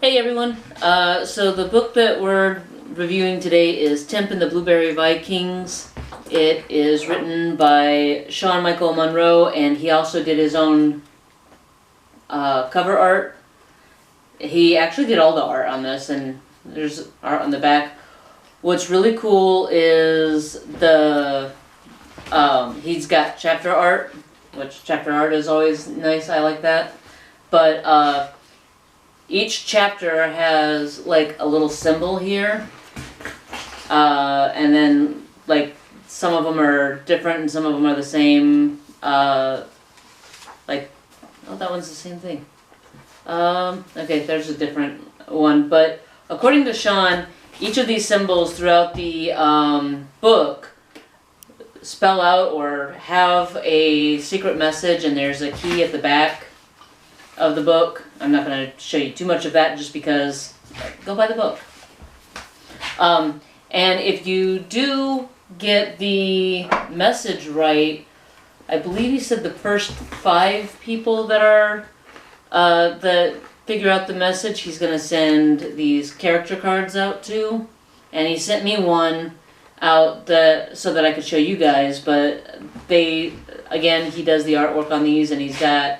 Hey everyone, so the book that we're reviewing today is Timp and the Blueberry Vikings. It is written by Sean Michael Monroe, and he also did his own cover art. He actually did all the art on this, and there's art on the back. What's really cool is the he's got chapter art, which chapter art is always nice. I like that, but each chapter has like a little symbol here, and then like some of them are different and some of them are the same. Like, oh, that one's the same thing. Okay, there's a different one, but according to Sean, each of these symbols throughout the book spell out or have a secret message, and there's a key at the back of the book. I'm not going to show you too much of that just because go buy the book. And if you do get the message right, I believe he said the first 5 people that are that figure out the message, he's going to send these character cards out to. And he sent me one out so that I could show you guys, but again, he does the artwork on these, and he's got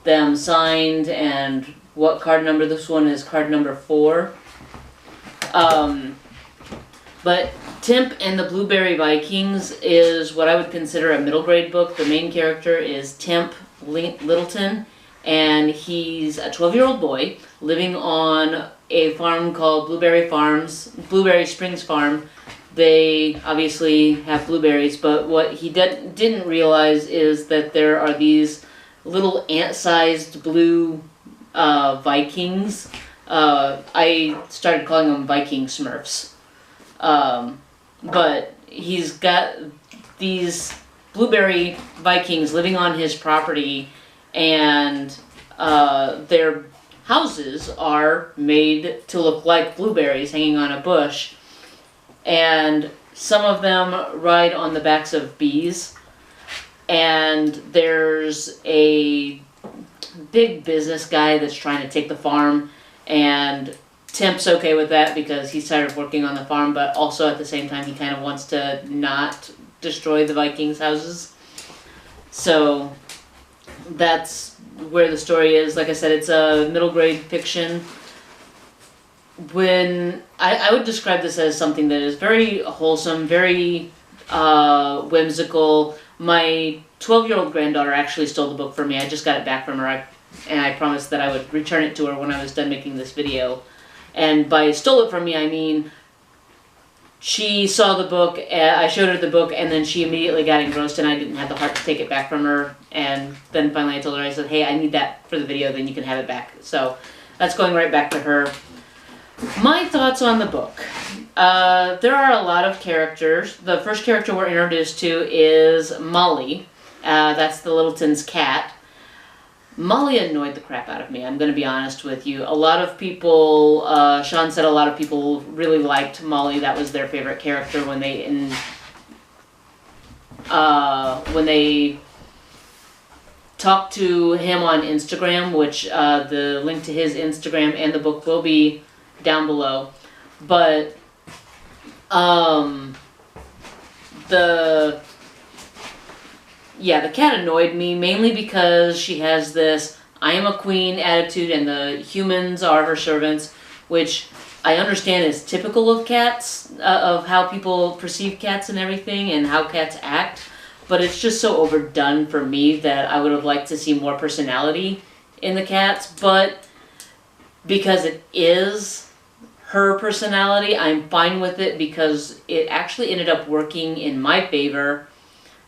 them signed and what card number. This one is card number 4. But Timp and the Blueberry Vikings is what I would consider a middle grade book. The main character is Timp Littleton, and he's a 12-year-old boy living on a farm called Blueberry Springs Farm. They obviously have blueberries, but what he didn't realize is that there are these little ant-sized blue Vikings. I started calling them Viking Smurfs. But he's got these blueberry Vikings living on his property, and their houses are made to look like blueberries hanging on a bush. And some of them ride on the backs of bees. And there's a big business guy that's trying to take the farm, and Timp's okay with that because he's tired of working on the farm, but also at the same time he kind of wants to not destroy the Vikings' houses. So that's where the story is. Like I said, it's a middle grade fiction. When I would describe this as something that is very wholesome, very whimsical. My 12-year-old granddaughter actually stole the book from me. I just got it back from her, and I promised that I would return it to her when I was done making this video. And by stole it from me, I mean she saw the book, I showed her the book, and then she immediately got engrossed, and I didn't have the heart to take it back from her. And then finally I told her, I said, hey, I need that for the video, then you can have it back. So that's going right back to her. My thoughts on the book. There are a lot of characters. The first character we're introduced to is Molly. That's the Littleton's cat. Molly annoyed the crap out of me, I'm going to be honest with you. A lot of people, Sean said a lot of people really liked Molly. That was their favorite character when they talked to him on Instagram, which the link to his Instagram and the book will be down below. But the cat annoyed me mainly because she has this I am a queen attitude and the humans are her servants, which I understand is typical of cats, of how people perceive cats and everything and how cats act, but it's just so overdone for me that I would have liked to see more personality in the cats. But because it is her personality, I'm fine with it because it actually ended up working in my favor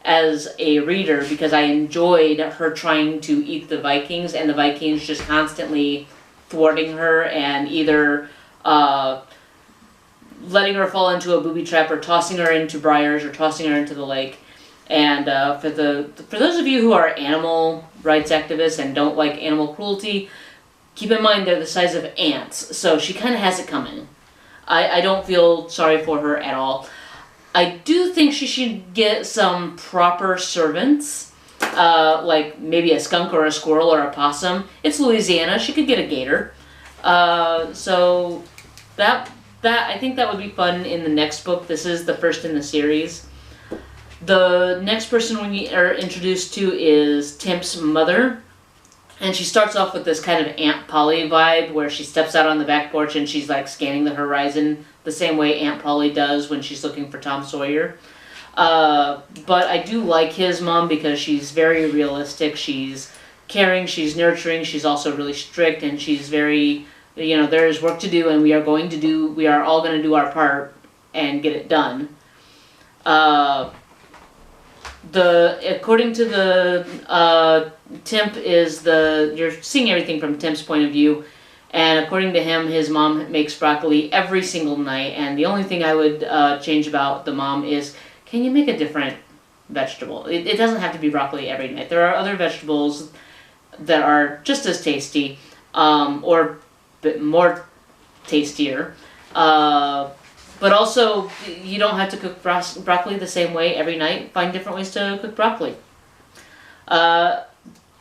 as a reader, because I enjoyed her trying to eat the Vikings and the Vikings just constantly thwarting her and either letting her fall into a booby trap or tossing her into briars or tossing her into the lake. And for those of you who are animal rights activists and don't like animal cruelty, keep in mind they're the size of ants, so she kind of has it coming. I don't feel sorry for her at all. I do think she should get some proper servants, like maybe a skunk or a squirrel or a possum. It's Louisiana, she could get a gator. So that I think that would be fun in the next book. This is the first in the series. The next person we are introduced to is Timp's mother. And she starts off with this kind of Aunt Polly vibe where she steps out on the back porch and she's like scanning the horizon the same way Aunt Polly does when she's looking for Tom Sawyer. But I do like his mom because she's very realistic. She's caring, she's nurturing, she's also really strict, and she's very, there is work to do, and we are all going to do our part and get it done. According to the Timp you're seeing everything from Timp's point of view, and according to him, his mom makes broccoli every single night, and the only thing I would change about the mom is, can you make a different vegetable? It doesn't have to be broccoli every night. There are other vegetables that are just as tasty, or a bit more tastier. But also, you don't have to cook broccoli the same way every night. Find different ways to cook broccoli. The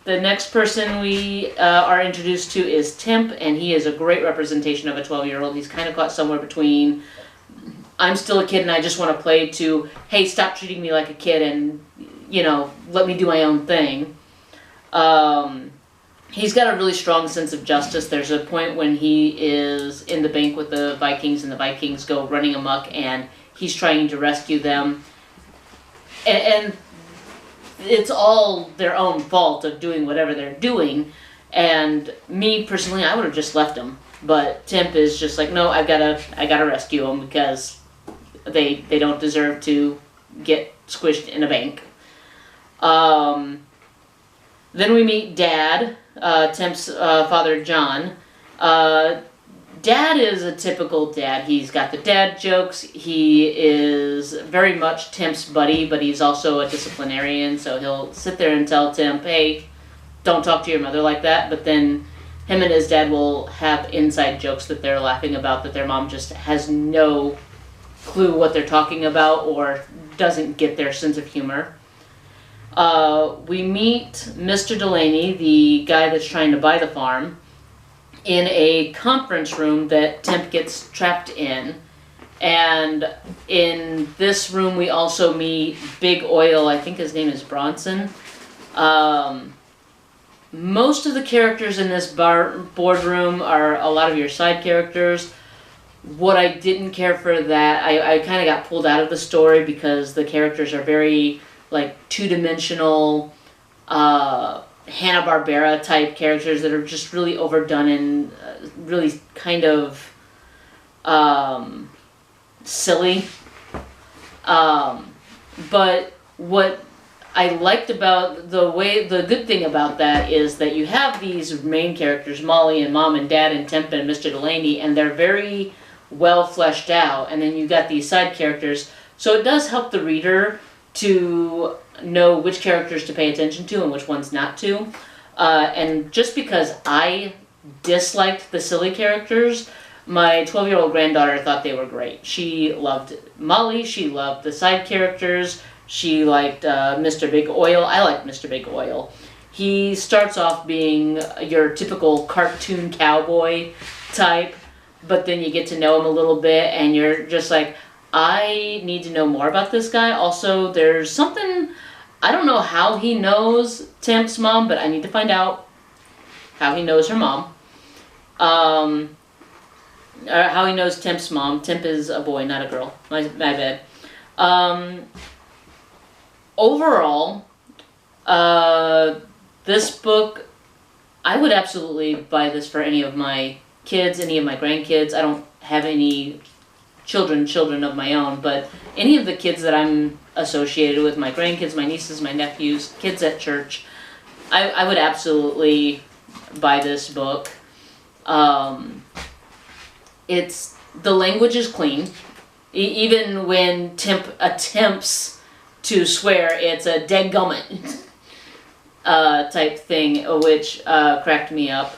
next person we are introduced to is Timp, and he is a great representation of a 12-year-old. He's kind of caught somewhere between, I'm still a kid and I just want to play, to, hey, stop treating me like a kid and, let me do my own thing. He's got a really strong sense of justice. There's a point when he is in the bank with the Vikings, and the Vikings go running amok, and he's trying to rescue them. And it's all their own fault of doing whatever they're doing. And me, personally, I would have just left them. But Timp is just like, no, I gotta rescue them because they don't deserve to get squished in a bank. Then we meet Dad, Timp's father, John. Dad is a typical dad. He's got the dad jokes. He is very much Timp's buddy, but he's also a disciplinarian, so he'll sit there and tell Timp, hey, don't talk to your mother like that. But then him and his dad will have inside jokes that they're laughing about, that their mom just has no clue what they're talking about or doesn't get their sense of humor. We meet Mr. Delaney, the guy that's trying to buy the farm, in a conference room that Timp gets trapped in. And in this room we also meet Big Oil. I think his name is Bronson. Most of the characters in this boardroom are a lot of your side characters. What I didn't care for that, I kind of got pulled out of the story because the characters are very two-dimensional Hanna-Barbera type characters that are just really overdone and really kind of silly. But what I liked about the good thing about that is that you have these main characters, Molly and Mom and Dad and Timp and Mr. Delaney, and they're very well fleshed out, and then you got these side characters, so it does help the reader to know which characters to pay attention to and which ones not to. And just because I disliked the silly characters, my 12-year-old granddaughter thought they were great. She loved Molly, she loved the side characters, she liked Mr. Big Oil. I liked Mr. Big Oil. He starts off being your typical cartoon cowboy type, but then you get to know him a little bit and you're just like, I need to know more about this guy. Also, there's something, I don't know how he knows Timp's mom, but I need to find out how he knows her mom. Or how he knows Timp's mom. Timp is a boy, not a girl. My bad. Overall, this book, I would absolutely buy this for any of my kids, any of my grandkids. I don't have any children of my own, but any of the kids that I'm associated with, my grandkids, my nieces, my nephews, kids at church, I would absolutely buy this book. The language is clean. Even when Timp attempts to swear, it's a deadgummit type thing, which cracked me up.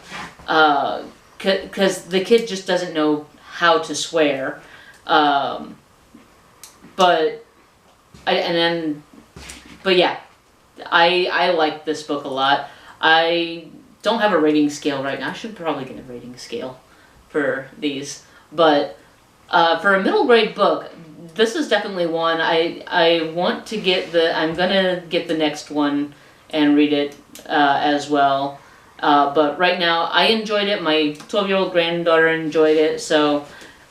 Because the kid just doesn't know how to swear. But yeah, I like this book a lot. I don't have a rating scale right now. I should probably get a rating scale. for these. But for a middle grade book, this is definitely one I want to get I'm gonna get the next one and read it as well. But right now, I enjoyed it. My 12-year-old granddaughter enjoyed it. So,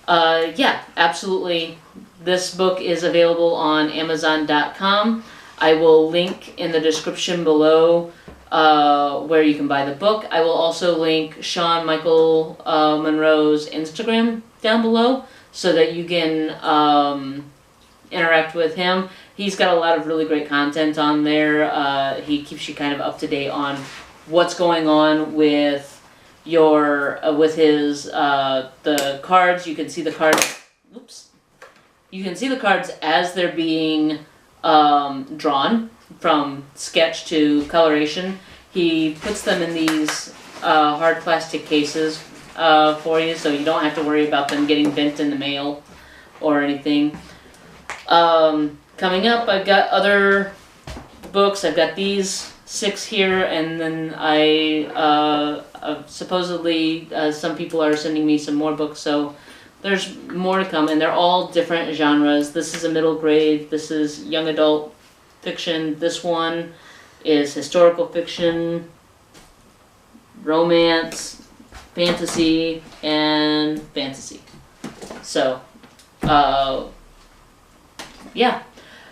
yeah, absolutely. This book is available on Amazon.com. I will link in the description below where you can buy the book. I will also link Sean Michael Monroe's Instagram down below so that you can interact with him. He's got a lot of really great content on there. He keeps you kind of up to date on what's going on with your with his the cards. You can see the cards. Oops. You can see the cards as they're being drawn from sketch to coloration. He puts them in these hard plastic cases for you, so you don't have to worry about them getting bent in the mail or anything. Coming up, I've got other books. I've got these 6 here, and then supposedly some people are sending me some more books, so there's more to come, and they're all different genres. This is a middle grade, this is young adult fiction, this one is historical fiction, romance, fantasy, and fantasy. So, yeah.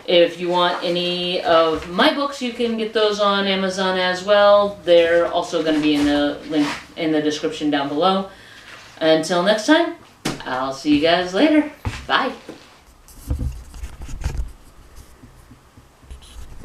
If you want any of my books, you can get those on Amazon as well. They're also going to be in the link in the description down below. Until next time, I'll see you guys later. Bye.